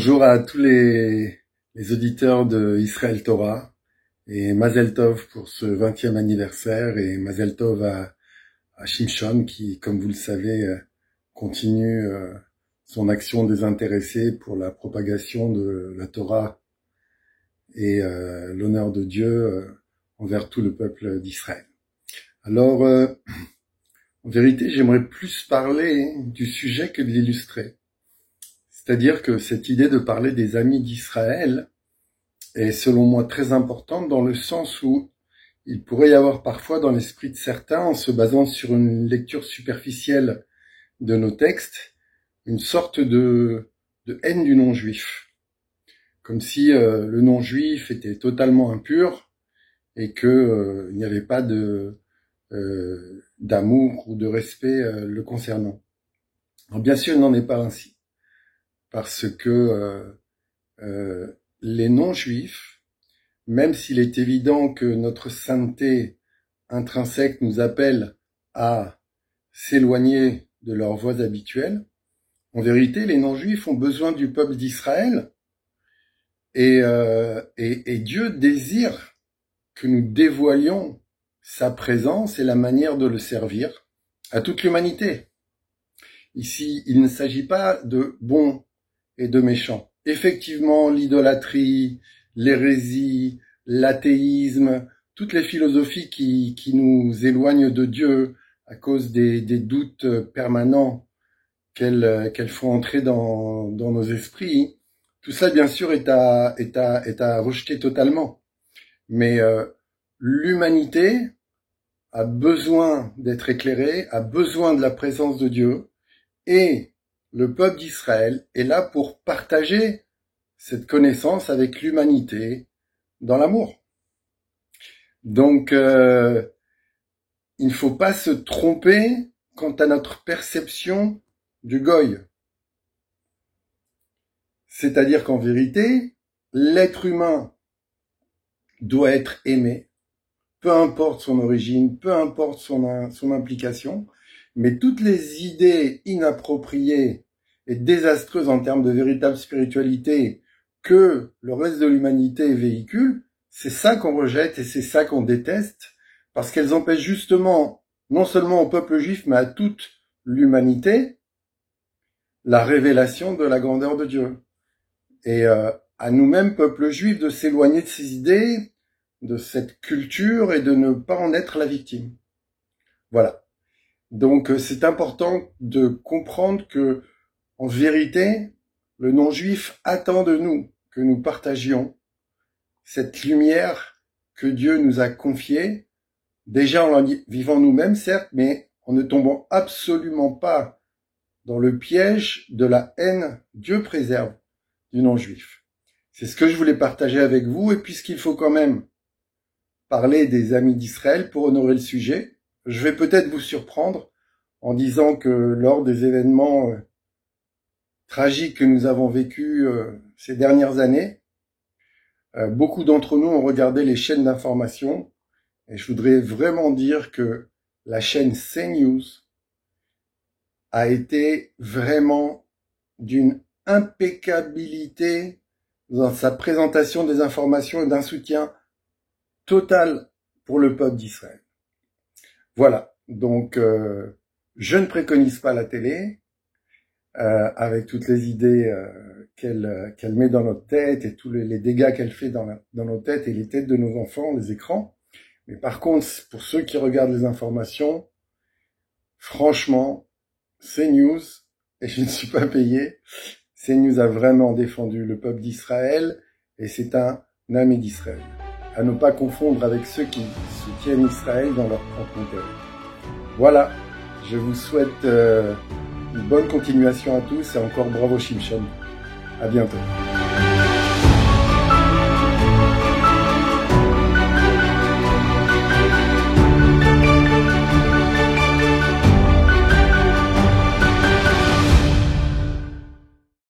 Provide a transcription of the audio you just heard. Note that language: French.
Bonjour à tous les auditeurs de Israël Torah et Mazel Tov pour ce 20e anniversaire et Mazel Tov à Shimshon qui, comme vous le savez, continue son action désintéressée pour la propagation de la Torah et l'honneur de Dieu envers tout le peuple d'Israël. Alors, en vérité, j'aimerais plus parler du sujet que de l'illustrer. C'est-à-dire que cette idée de parler des amis d'Israël est selon moi très importante dans le sens où il pourrait y avoir parfois dans l'esprit de certains, en se basant sur une lecture superficielle de nos textes, une sorte de haine du non-juif. Comme si le non-juif était totalement impur et que il n'y avait pas d'amour ou de respect le concernant. Alors bien sûr, il n'en est pas ainsi. Parce que les non-juifs, même s'il est évident que notre sainteté intrinsèque nous appelle à s'éloigner de leurs voies habituelles, en vérité, les non-juifs ont besoin du peuple d'Israël et Dieu désire que nous dévoilions sa présence et la manière de le servir à toute l'humanité. Ici, il ne s'agit pas de bons et de méchants. Effectivement, l'idolâtrie, l'hérésie, l'athéisme, toutes les philosophies qui nous éloignent de Dieu à cause des doutes permanents qu'elles font entrer dans nos esprits, tout ça, bien sûr, est à rejeter totalement. Mais l'humanité a besoin d'être éclairée, a besoin de la présence de Dieu, et le peuple d'Israël est là pour partager cette connaissance avec l'humanité dans l'amour. Donc, il ne faut pas se tromper quant à notre perception du goy. C'est-à-dire qu'en vérité, l'être humain doit être aimé, peu importe son origine, peu importe son implication, mais toutes les idées inappropriées et désastreuses en termes de véritable spiritualité que le reste de l'humanité véhicule, c'est ça qu'on rejette et c'est ça qu'on déteste, parce qu'elles empêchent justement, non seulement au peuple juif, mais à toute l'humanité, la révélation de la grandeur de Dieu. Et à nous-mêmes, peuple juif, de s'éloigner de ces idées, de cette culture et de ne pas en être la victime. Voilà. Donc c'est important de comprendre que, en vérité, le non-juif attend de nous que nous partagions cette lumière que Dieu nous a confiée, déjà en la vivant nous-mêmes, certes, mais en ne tombant absolument pas dans le piège de la haine. Dieu préserve du non-juif. C'est ce que je voulais partager avec vous, et puisqu'il faut quand même parler des amis d'Israël pour honorer le sujet, je vais peut-être vous surprendre en disant que lors des événements tragiques que nous avons vécus ces dernières années, beaucoup d'entre nous ont regardé les chaînes d'information et je voudrais vraiment dire que la chaîne CNews a été vraiment d'une impeccabilité dans sa présentation des informations et d'un soutien total pour le peuple d'Israël. Voilà, donc je ne préconise pas la télé, avec toutes les idées qu'elle met dans notre tête et tous les dégâts qu'elle fait dans nos têtes et les têtes de nos enfants, les écrans. Mais par contre, pour ceux qui regardent les informations, franchement, CNews, et je ne suis pas payé, CNews a vraiment défendu le peuple d'Israël et c'est un ami d'Israël. À ne pas confondre avec ceux qui soutiennent Israël dans leur propre intérêt. Voilà, je vous souhaite une bonne continuation à tous et encore bravo Shimshon. À bientôt.